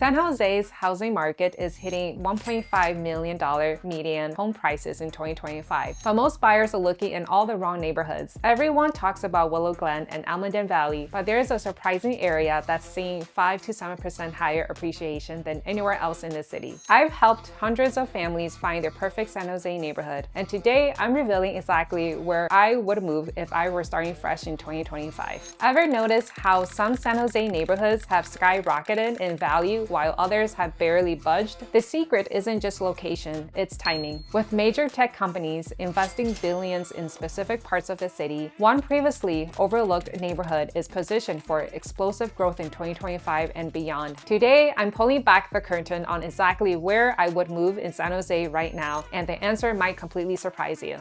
San Jose's housing market is hitting $1.5 million median home prices in 2025, but most buyers are looking in all the wrong neighborhoods. Everyone talks about Willow Glen and Almaden Valley, but there's a surprising area that's seeing 5 to 7% higher appreciation than anywhere else in the city. I've helped hundreds of families find their perfect San Jose neighborhood, and today I'm revealing exactly where I would move if I were starting fresh in 2025. Ever notice how some San Jose neighborhoods have skyrocketed in value while others have barely budged? The secret isn't just location, it's timing. With major tech companies investing billions in specific parts of the city, one previously overlooked neighborhood is positioned for explosive growth in 2025 and beyond. Today, I'm pulling back the curtain on exactly where I would move in San Jose right now, and the answer might completely surprise you.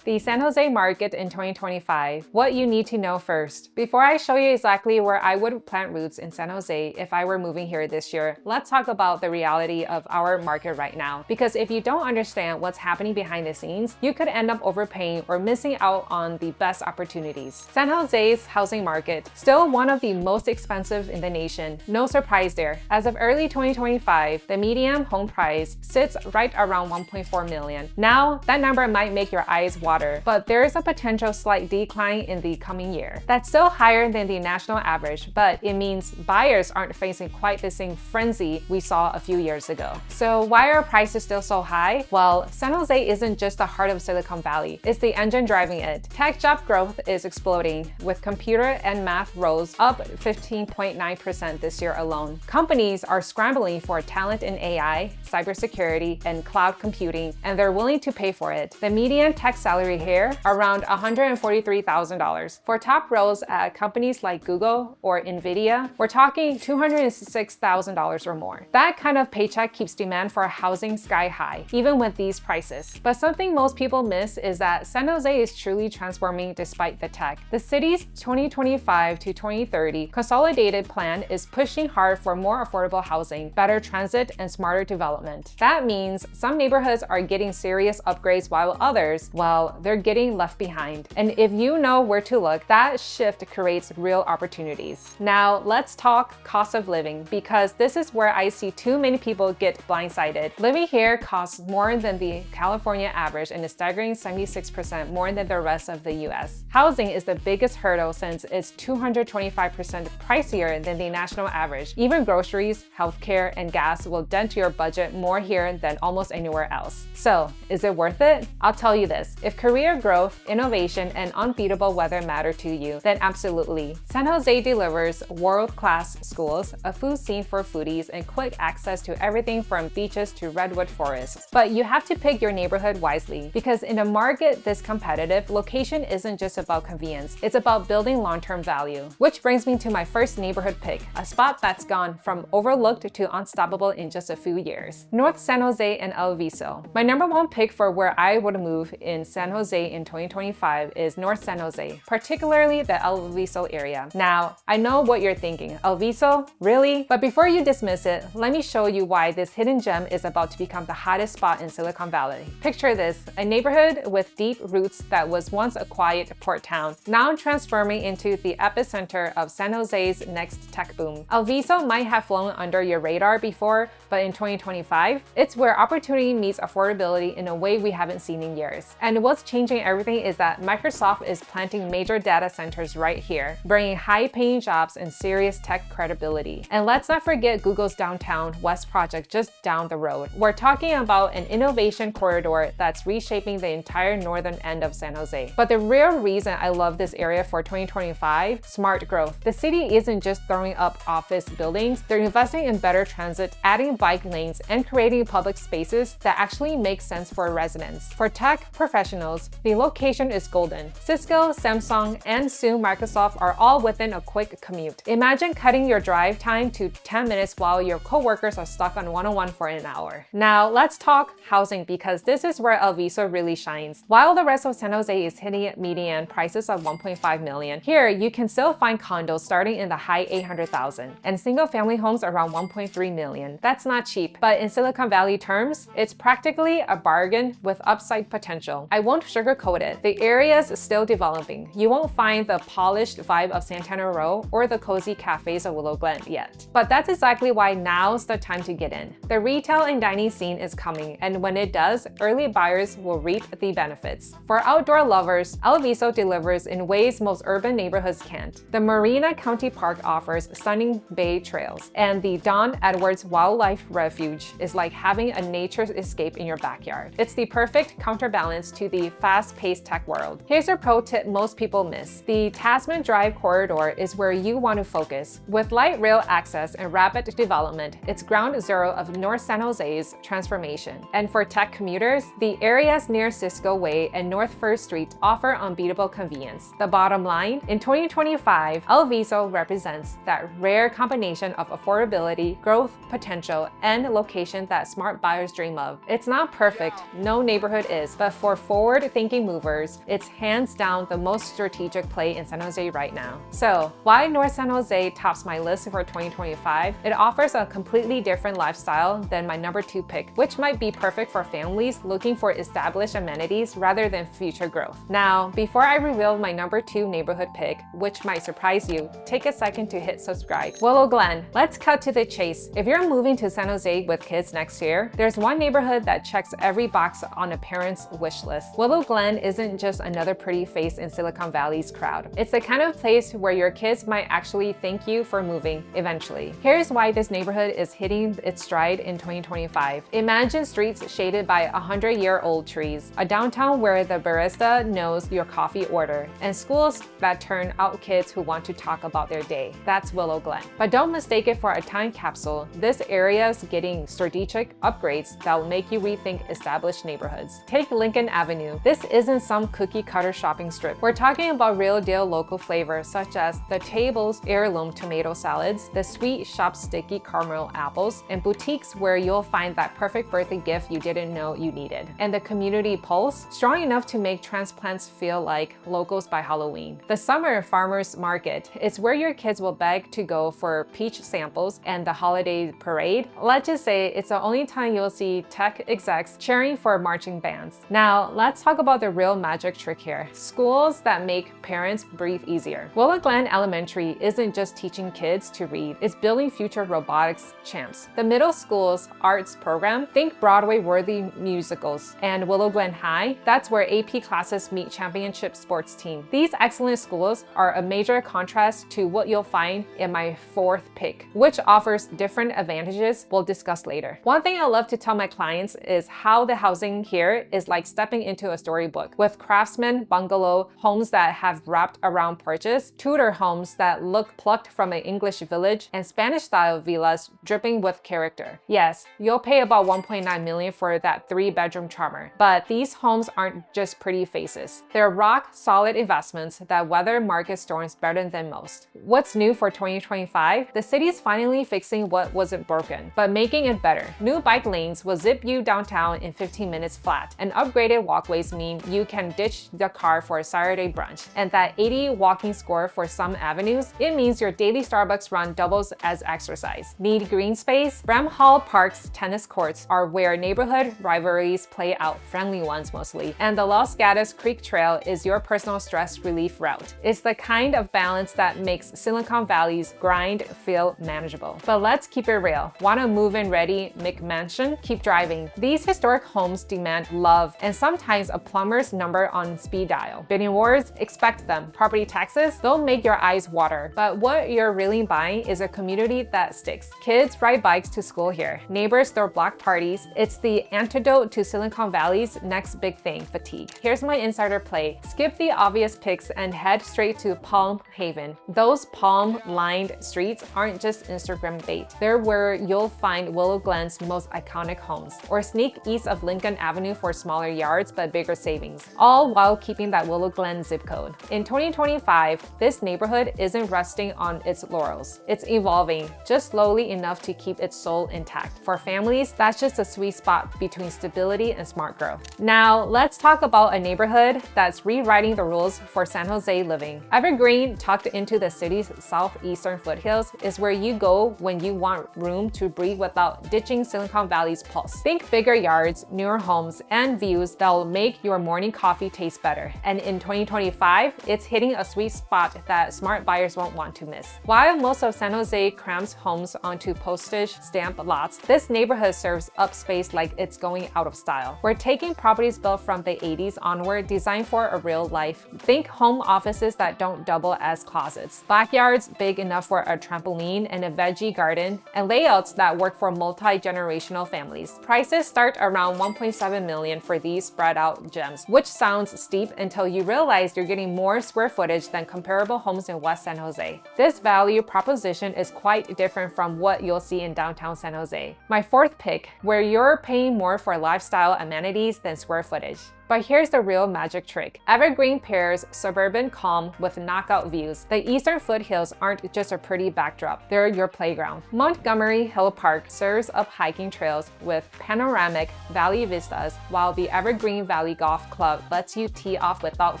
The San Jose market in 2025. What you need to know first. Before I show you exactly where I would plant roots in San Jose if I were moving here this year, let's talk about the reality of our market right now. Because if you don't understand what's happening behind the scenes, you could end up overpaying or missing out on the best opportunities. San Jose's housing market, still one of the most expensive in the nation. No surprise there. As of early 2025, the median home price sits right around $1.4 million. Now, that number might make your eyes water, but there is a potential slight decline in the coming year. That's still higher than the national average, but it means buyers aren't facing quite the same frenzy we saw a few years ago. So why are prices still so high? Well, San Jose isn't just the heart of Silicon Valley, it's the engine driving it. Tech job growth is exploding, with computer and math roles up 15.9% this year alone. Companies are scrambling for talent in AI, cybersecurity, and cloud computing, and they're willing to pay for it. The median tech salary here around $143,000. For top roles at companies like Google or Nvidia, we're talking $206,000 or more. That kind of paycheck keeps demand for housing sky high, even with these prices. But something most people miss is that San Jose is truly transforming despite the tech. The city's 2025 to 2030 consolidated plan is pushing hard for more affordable housing, better transit, and smarter development. That means some neighborhoods are getting serious upgrades while others, well, they're getting left behind. And if you know where to look, that shift creates real opportunities. Now, let's talk cost of living, because this is where I see too many people get blindsided. Living here costs more than the California average and a staggering 76% more than the rest of the US. Housing is the biggest hurdle since it's 225% pricier than the national average. Even groceries, healthcare, and gas will dent your budget more here than almost anywhere else. So, is it worth it? I'll tell you this. If career growth, innovation, and unbeatable weather matter to you, then absolutely. San Jose delivers world-class schools, a food scene for foodies, and quick access to everything from beaches to redwood forests. But you have to pick your neighborhood wisely, because in a market this competitive, location isn't just about convenience, it's about building long-term value. Which brings me to my first neighborhood pick, a spot that's gone from overlooked to unstoppable in just a few years. North San Jose and Alviso. My number one pick for where I would move in San Jose in 2025 is North San Jose, particularly the Alviso area. Now, I know what you're thinking, Alviso? Really? But before you dismiss it, let me show you why this hidden gem is about to become the hottest spot in Silicon Valley. Picture this, a neighborhood with deep roots that was once a quiet port town, now transforming into the epicenter of San Jose's next tech boom. Alviso might have flown under your radar before, but in 2025, it's where opportunity meets affordability in a way we haven't seen in years. And what's changing everything is that Microsoft is planting major data centers right here, bringing high-paying jobs and serious tech credibility. And let's not forget Google's Downtown West project just down the road. We're talking about an innovation corridor that's reshaping the entire northern end of San Jose. But the real reason I love this area for 2025, smart growth. The city isn't just throwing up office buildings, they're investing in better transit, adding bike lanes, and creating public spaces that actually make sense for residents. For tech professionals, the location is golden. Cisco, Samsung, and soon Microsoft are all within a quick commute. Imagine cutting your drive time to 10 minutes while your coworkers are stuck on 101 for an hour. Now, let's talk housing, because this is where Alviso really shines. While the rest of San Jose is hitting median prices of $1.5 million, here you can still find condos starting in the high $800,000 and single-family homes around $1.3 million. That's not cheap, but in Silicon Valley terms, it's practically a bargain with upside potential. I won't won't sugarcoat it. The area is still developing. You won't find the polished vibe of Santana Row or the cozy cafes of Willow Glen yet. But that's exactly why now's the time to get in. The retail and dining scene is coming, and when it does, early buyers will reap the benefits. For outdoor lovers, Alviso delivers in ways most urban neighborhoods can't. The Marina County Park offers stunning bay trails, and the Don Edwards Wildlife Refuge is like having a nature escape in your backyard. It's the perfect counterbalance to the fast-paced tech world. Here's a pro tip most people miss. The Tasman Drive corridor is where you want to focus. With light rail access and rapid development, it's ground zero of North San Jose's transformation. And for tech commuters, the areas near Cisco Way and North First Street offer unbeatable convenience. The bottom line, in 2025, Alviso represents that rare combination of affordability, growth potential, and location that smart buyers dream of. It's not perfect, no neighborhood is, but for forward-thinking movers, it's hands down the most strategic play in San Jose right now. So, why North San Jose tops my list for 2025? It offers a completely different lifestyle than my number 2 pick, which might be perfect for families looking for established amenities rather than future growth. Now, before I reveal my number 2 neighborhood pick, which might surprise you, take a second to hit subscribe. Willow Glen. Let's cut to the chase. If you're moving to San Jose with kids next year, there's one neighborhood that checks every box on a parent's wish list. Willow Glen isn't just another pretty face in Silicon Valley's crowd. It's the kind of place where your kids might actually thank you for moving eventually. Here's why this neighborhood is hitting its stride in 2025. Imagine streets shaded by 100-year-old trees, a downtown where the barista knows your coffee order, and schools that turn out kids who want to talk about their day. That's Willow Glen. But don't mistake it for a time capsule. This area is getting strategic upgrades that will make you rethink established neighborhoods. Take Lincoln Avenue. This isn't some cookie-cutter shopping strip. We're talking about real-deal local flavors such as the Table's heirloom tomato salads, the Sweet Shop sticky caramel apples, and boutiques where you'll find that perfect birthday gift you didn't know you needed. And the community pulse, strong enough to make transplants feel like locals by Halloween. The Summer Farmers Market is where your kids will beg to go for peach samples and the holiday parade. Let's just say it's the only time you'll see tech execs cheering for marching bands. Now, let's talk about the real magic trick here. Schools that make parents breathe easier. Willow Glen Elementary isn't just teaching kids to read, it's building future robotics champs. The middle school's arts program, think Broadway-worthy musicals. And Willow Glen High, that's where AP classes meet championship sports team. These excellent schools are a major contrast to what you'll find in my 4th pick, which offers different advantages we'll discuss later. One thing I love to tell my clients is how the housing here is like stepping into a storybook, with craftsman bungalow homes that have wrapped around porches, Tudor homes that look plucked from an English village, and Spanish-style villas dripping with character. Yes, you'll pay about $1.9 million for that 3-bedroom charmer, but these homes aren't just pretty faces. They're rock-solid investments that weather market storms better than most. What's new for 2025? The city's finally fixing what wasn't broken, but making it better. New bike lanes will zip you downtown in 15 minutes flat, and upgraded walkways mean you can ditch the car for a Saturday brunch. And that 80 walking score for some avenues, it means your daily Starbucks run doubles as exercise. Need green space? Bramhall Park's tennis courts are where neighborhood rivalries play out, friendly ones mostly, and the Los Gatos Creek Trail is your personal stress relief route. It's the kind of balance that makes Silicon Valley's grind feel manageable. But let's keep it real. Want a move-in ready McMansion? Keep driving. These historic homes demand love and sometimes a plumber's number on speed dial. Bidding wars? Expect them. Property taxes? They'll make your eyes water. But what you're really buying is a community that sticks. Kids ride bikes to school here. Neighbors throw block parties. It's the antidote to Silicon Valley's next big thing, fatigue. Here's my insider play. Skip the obvious picks and head straight to Palm Haven. Those palm-lined streets aren't just Instagram bait. They're where you'll find Willow Glen's most iconic homes. Or sneak east of Lincoln Avenue for smaller yards but bigger savings, all while keeping that Willow Glen zip code. In 2025, this neighborhood isn't resting on its laurels. It's evolving, just slowly enough to keep its soul intact. For families, that's just a sweet spot between stability and smart growth. Now, let's talk about a neighborhood that's rewriting the rules for San Jose living. Evergreen, tucked into the city's southeastern foothills, is where you go when you want room to breathe without ditching Silicon Valley's pulse. Think bigger yards, newer homes, and views that will make make your morning coffee taste better. And in 2025, it's hitting a sweet spot that smart buyers won't want to miss. While most of San Jose crams homes onto postage stamp lots, this neighborhood serves up space like it's going out of style. We're taking properties built from the 80s onward, designed for a real life. Think home offices that don't double as closets, backyards big enough for a trampoline and a veggie garden, and layouts that work for multi-generational families. Prices start around $1.7 million for these spread out gems, which sounds steep until you realize you're getting more square footage than comparable homes in West San Jose. This value proposition is quite different from what you'll see in downtown San Jose. My fourth pick, where you're paying more for lifestyle amenities than square footage. But here's the real magic trick. Evergreen pairs suburban calm with knockout views. The eastern foothills aren't just a pretty backdrop, they're your playground. Montgomery Hill Park serves up hiking trails with panoramic valley vistas, while the Evergreen Valley Golf Club lets you tee off without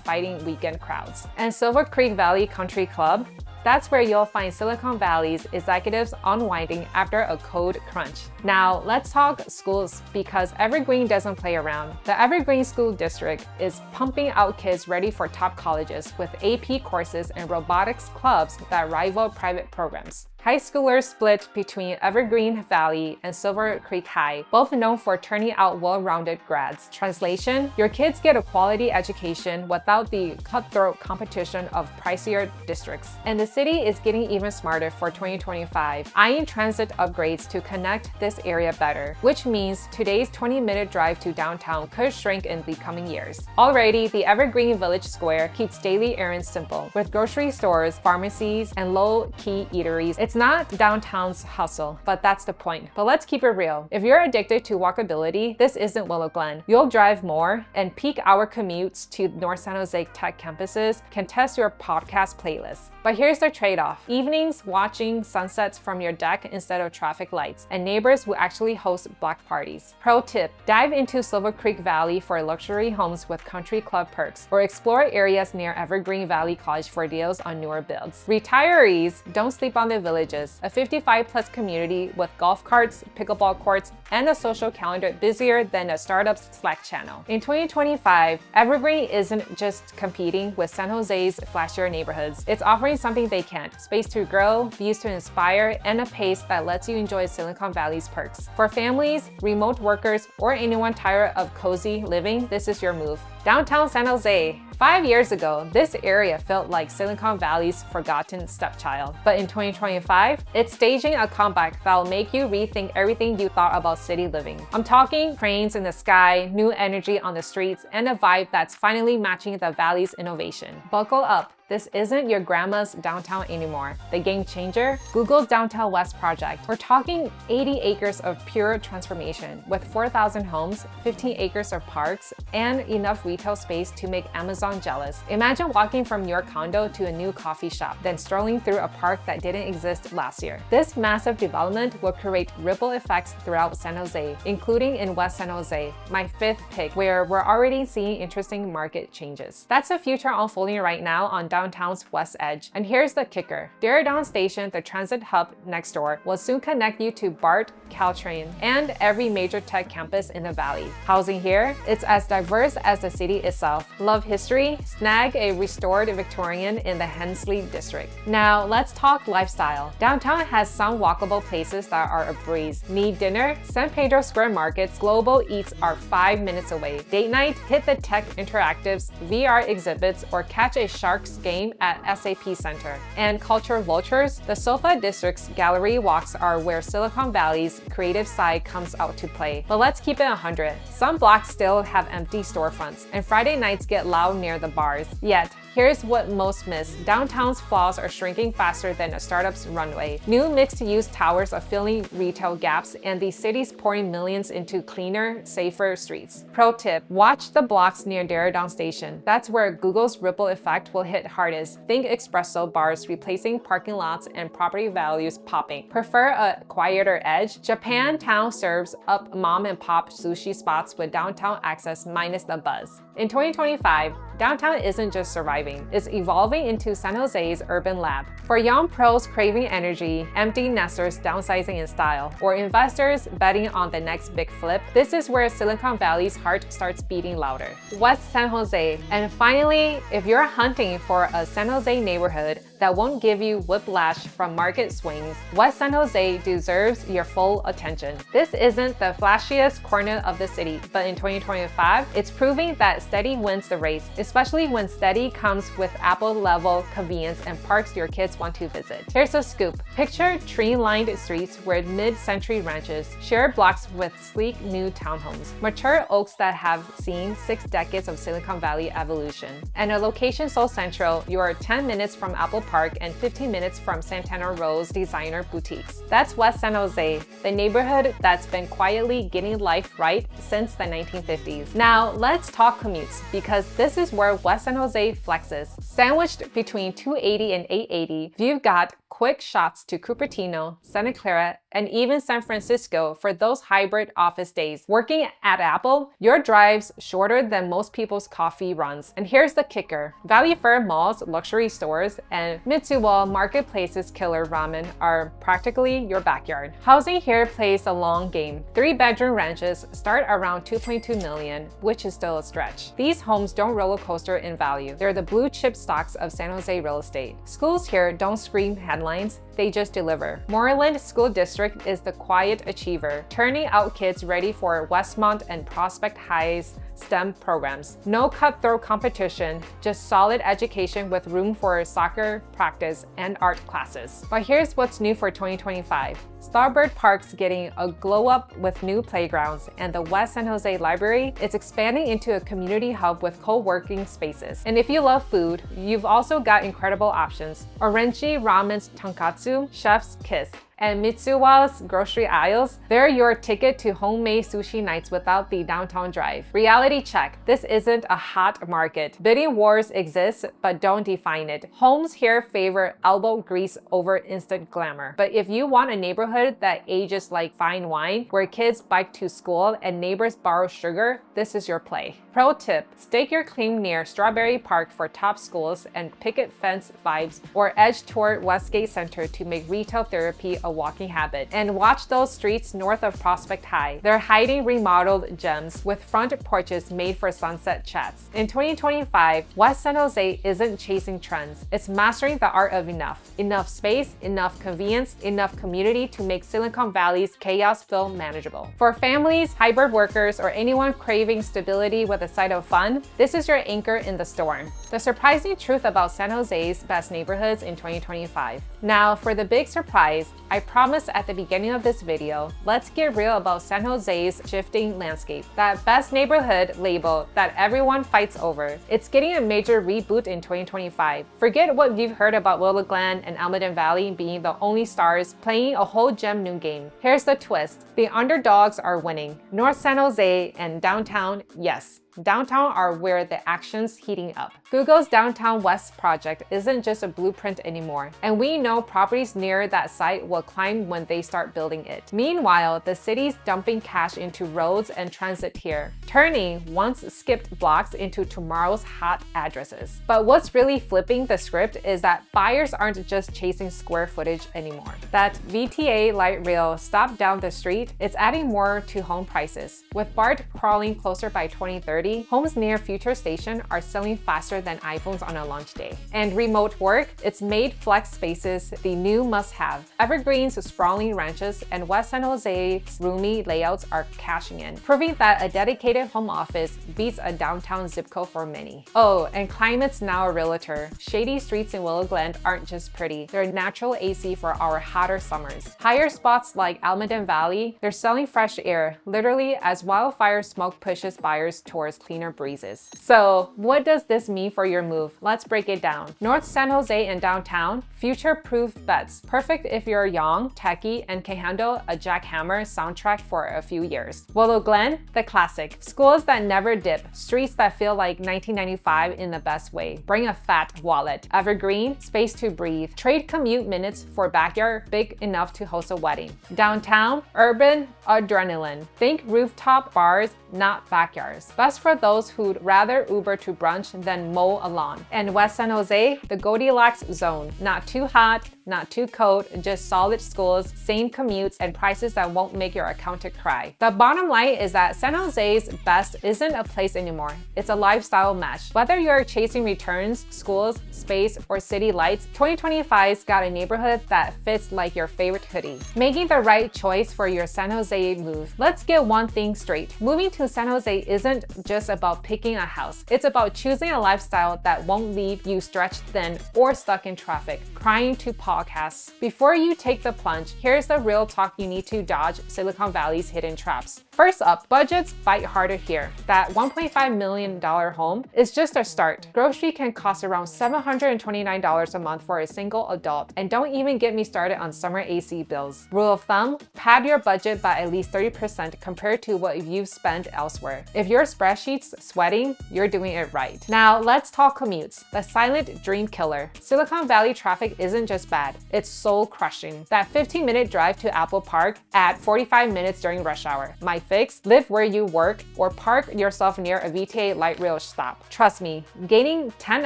fighting weekend crowds. And Silver Creek Valley Country Club, that's where you'll find Silicon Valley's executives unwinding after a code crunch. Now, let's talk schools, because Evergreen doesn't play around. The Evergreen School District is pumping out kids ready for top colleges with AP courses and robotics clubs that rival private programs. High schoolers split between Evergreen Valley and Silver Creek High, both known for turning out well-rounded grads. Translation: your kids get a quality education without the cutthroat competition of pricier districts. And the city is getting even smarter for 2025, eyeing transit upgrades to connect this area better, which means today's 20-minute drive to downtown could shrink in the coming years. Already, the Evergreen Village Square keeps daily errands simple, with grocery stores, pharmacies, and low-key eateries. It's not downtown's hustle, but that's the point. But let's keep it real. If you're addicted to walkability, this isn't Willow Glen. You'll drive more, and peak hour commutes to North San Jose tech campuses can test your podcast playlist. But here's the trade-off. Evenings watching sunsets from your deck instead of traffic lights, and neighbors who actually host block parties. Pro tip: dive into Silver Creek Valley for luxury homes with country club perks, or explore areas near Evergreen Valley College for deals on newer builds. Retirees, don't sleep on the village. A 55-plus community with golf carts, pickleball courts, and a social calendar busier than a startup's Slack channel. In 2025, Evergreen isn't just competing with San Jose's flashier neighborhoods. It's offering something they can't: space to grow, views to inspire, and a pace that lets you enjoy Silicon Valley's perks. For families, remote workers, or anyone tired of cozy living, this is your move. Downtown San Jose. 5 years ago, this area felt like Silicon Valley's forgotten stepchild. But in 2025, it's staging a comeback that'll make you rethink everything you thought about city living. I'm talking cranes in the sky, new energy on the streets, and a vibe that's finally matching the valley's innovation. Buckle up. This isn't your grandma's downtown anymore. The game changer? Google's Downtown West project. We're talking 80 acres of pure transformation with 4,000 homes, 15 acres of parks, and enough retail space to make Amazon jealous. Imagine walking from your condo to a new coffee shop, then strolling through a park that didn't exist last year. This massive development will create ripple effects throughout San Jose, including in West San Jose, my fifth pick, where we're already seeing interesting market changes. That's the future unfolding right now on downtown's west edge. And here's the kicker. Diridon Station, the transit hub next door, will soon connect you to BART, Caltrain, and every major tech campus in the valley. Housing here, it's as diverse as the city itself. Love history? Snag a restored Victorian in the Hensley district. Now let's talk lifestyle. Downtown has some walkable places that are a breeze. Need dinner? San Pedro Square Market's global eats are 5 minutes away. Date night? Hit the tech interactives, VR exhibits, or catch a Sharks game at SAP Center. And culture vultures? The Sofa District's gallery walks are where Silicon Valley's creative side comes out to play. But let's keep it 100. Some blocks still have empty storefronts, and Friday nights get loud near the bars. Yet, here's what most miss. Downtown's flaws are shrinking faster than a startup's runway. New mixed-use towers are filling retail gaps, and the city's pouring millions into cleaner, safer streets. Pro tip: watch the blocks near Diridon Station. That's where Google's ripple effect will hit hardest. Think espresso bars replacing parking lots and property values popping. Prefer a quieter edge? Japantown serves up mom-and-pop sushi spots with downtown access minus the buzz. In 2025, downtown isn't just surviving, it's evolving into San Jose's urban lab. For young pros craving energy, empty nesters downsizing in style, or investors betting on the next big flip, this is where Silicon Valley's heart starts beating louder. West San Jose. And finally, if you're hunting for a San Jose neighborhood that won't give you whiplash from market swings, West San Jose deserves your full attention. This isn't the flashiest corner of the city, but in 2025, it's proving that steady wins the race, especially when steady comes with Apple-level convenience and parks your kids want to visit. Here's a scoop. Picture tree-lined streets where mid-century ranches share blocks with sleek new townhomes, mature oaks that have seen 6 decades of Silicon Valley evolution, and a location so central you are 10 minutes from Apple Park and 15 minutes from Santana Row's designer boutiques. That's West San Jose, the neighborhood that's been quietly getting life right since the 1950s. Now, let's talk commutes, because this is where West San Jose flexes. Sandwiched between 280 and 880, you've got quick shots to Cupertino, Santa Clara, and even San Francisco for those hybrid office days. Working at Apple, your drive's shorter than most people's coffee runs. And here's the kicker. Value Fair malls, luxury stores, and Mitsuwa Marketplace's killer ramen are practically your backyard. Housing here plays a long game. 3-bedroom ranches start around $2.2 million, which is still a stretch. These homes don't roller coaster in value. They're the blue chip stocks of San Jose real estate. Schools here don't scream headlines, they just deliver. Moreland School District is the quiet achiever, turning out kids ready for Westmont and Prospect High's STEM programs. No cutthroat competition, just solid education with room for soccer practice and art classes. But here's what's new for 2025. Starbird Park's getting a glow up with new playgrounds, and the West San Jose Library is expanding into a community hub with co-working spaces. And if you love food, you've also got incredible options. Orenchi Ramen's Tonkatsu, Chef's Kiss, and Mitsuwa's grocery aisles, they're your ticket to homemade sushi nights without the downtown drive. Reality check. This isn't a hot market. Bidding wars exist, but don't define it. Homes here favor elbow grease over instant glamour. But if you want a neighborhood that ages like fine wine, where kids bike to school and neighbors borrow sugar, this is your play. Pro tip, stake your claim near Strawberry Park for top schools and picket fence vibes, or edge toward Westgate Center to make retail therapy a walking habit. And watch those streets north of Prospect High. They're hiding remodeled gems with front porches made for sunset chats. In 2025, West San Jose isn't chasing trends. It's mastering the art of enough. Enough space, enough convenience, enough community to make Silicon Valley's chaos feel manageable. For families, hybrid workers, or anyone craving stability with a side of fun, this is your anchor in the storm. The surprising truth about San Jose's best neighborhoods in 2025. Now, for the big surprise, I promised at the beginning of this video, let's get real about San Jose's shifting landscape. That best neighborhood label that everyone fights over. It's getting a major reboot in 2025. Forget what you've heard about Willow Glen and Almaden Valley being the only stars playing a whole gem new game. Here's the twist. The underdogs are winning. North San Jose and downtown, yes. Downtown are where the action's heating up. Google's Downtown West project isn't just a blueprint anymore, and we know properties near that site will climb when they start building it. Meanwhile, the city's dumping cash into roads and transit here, turning once skipped blocks into tomorrow's hot addresses. But what's really flipping the script is that buyers aren't just chasing square footage anymore. That VTA light rail stop down the street, it's adding more to home prices. With BART crawling closer by 2030, homes near Future Station are selling faster than iPhones on a launch day. And remote work, it's made flex spaces the new must-have. Evergreen's sprawling ranches and West San Jose's roomy layouts are cashing in, proving that a dedicated home office beats a downtown zip code for many. Oh, and climate's now a realtor. Shady streets in Willow Glen aren't just pretty, they're natural AC for our hotter summers. Higher spots like Almaden Valley, they're selling fresh air, literally as wildfire smoke pushes buyers towards cleaner breezes. So what does this mean for your move? Let's break it down. North San Jose and downtown, future-proof bets. Perfect if you're young, techie, and can handle a jackhammer soundtrack for a few years. Willow Glen, the classic. Schools that never dip. Streets that feel like 1995 in the best way. Bring a fat wallet. Evergreen, space to breathe. Trade commute minutes for backyard big enough to host a wedding. Downtown, urban adrenaline. Think rooftop bars, not backyards. Best for those who'd rather Uber to brunch than mow a lawn. And West San Jose, the Goldilocks zone. Not too hot, not too cold, just solid schools, same commutes, and prices that won't make your accountant cry. The bottom line is that San Jose's best isn't a place anymore. It's a lifestyle match. Whether you're chasing returns, schools, space, or city lights, 2025's got a neighborhood that fits like your favorite hoodie. Making the right choice for your San Jose move. Let's get one thing straight. Moving to San Jose isn't just about picking a house. It's about choosing a lifestyle that won't leave you stretched thin or stuck in traffic, crying to podcasts. Before you take the plunge, here's the real talk you need to dodge Silicon Valley's hidden traps. First up, budgets bite harder here. That $1.5 million home is just a start. Grocery can cost around $729 a month for a single adult, and don't even get me started on summer AC bills. Rule of thumb, pad your budget by at least 30% compared to what you've spent elsewhere. If your spreadsheet's sweating, you're doing it right. Now let's talk commutes, the silent dream killer. Silicon Valley traffic isn't just bad, it's soul-crushing. That 15-minute drive to Apple Park at 45 minutes during rush hour. My fix, live where you work or park yourself near a VTA light rail stop. Trust me, gaining 10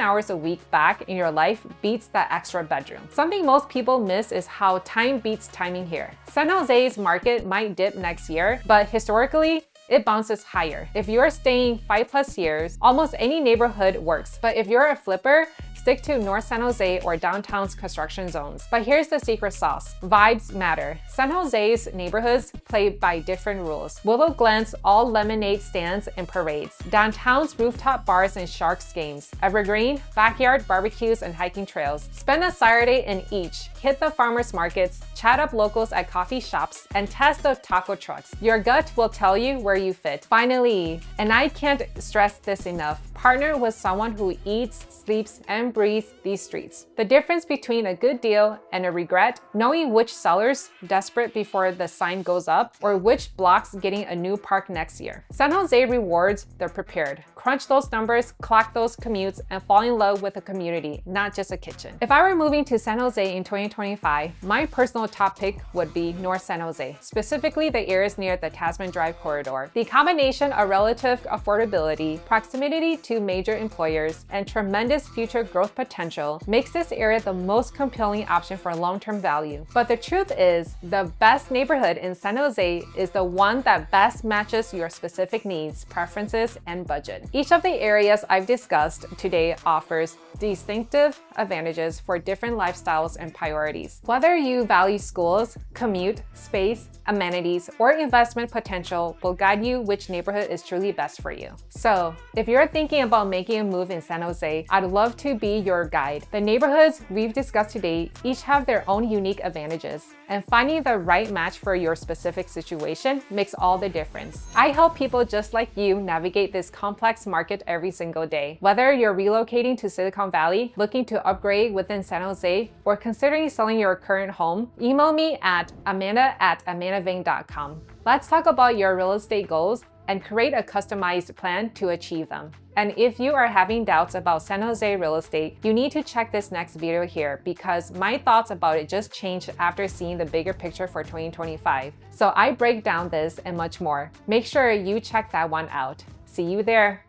hours a week back in your life beats that extra bedroom. Something most people miss is how time beats timing here. San Jose's market might dip next year, but historically, it bounces higher. If you're staying 5+ years, almost any neighborhood works. But if you're a flipper, stick to North San Jose or downtown's construction zones. But here's the secret sauce. Vibes matter. San Jose's neighborhoods play by different rules. Willow Glen's all lemonade stands and parades. Downtown's rooftop bars and Sharks games. Evergreen, backyard barbecues and hiking trails. Spend a Saturday in each. Hit the farmers markets, chat up locals at coffee shops, and test the taco trucks. Your gut will tell you where you fit. Finally, and I can't stress this enough, partner with someone who eats, sleeps, and breathes these streets. The difference between a good deal and a regret, knowing which sellers desperate before the sign goes up, or which blocks getting a new park next year. San Jose rewards the prepared. Crunch those numbers, clock those commutes, and fall in love with a community, not just a kitchen. If I were moving to San Jose in 2025, my personal top pick would be North San Jose, specifically the areas near the Tasman Drive corridor. The combination of relative affordability, proximity to major employers, and tremendous future growth potential makes this area the most compelling option for long-term value. But the truth is, the best neighborhood in San Jose is the one that best matches your specific needs, preferences, and budget. Each of the areas I've discussed today offers distinctive advantages for different lifestyles and priorities. Whether you value schools, commute, space, amenities, or investment potential will guide you which neighborhood is truly best for you. So, if you're thinking about making a move in San Jose, I'd love to be your guide. The neighborhoods we've discussed today each have their own unique advantages, and finding the right match for your specific situation makes all the difference. I help people just like you navigate this complex market every single day. Whether you're relocating to Silicon Valley, looking to upgrade within San Jose, or considering selling your current home, email me at amanda@amandavang.com. Let's talk about your real estate goals and create a customized plan to achieve them. And if you are having doubts about San Jose real estate, you need to check this next video here because my thoughts about it just changed after seeing the bigger picture for 2025. So I break down this and much more. Make sure you check that one out. See you there.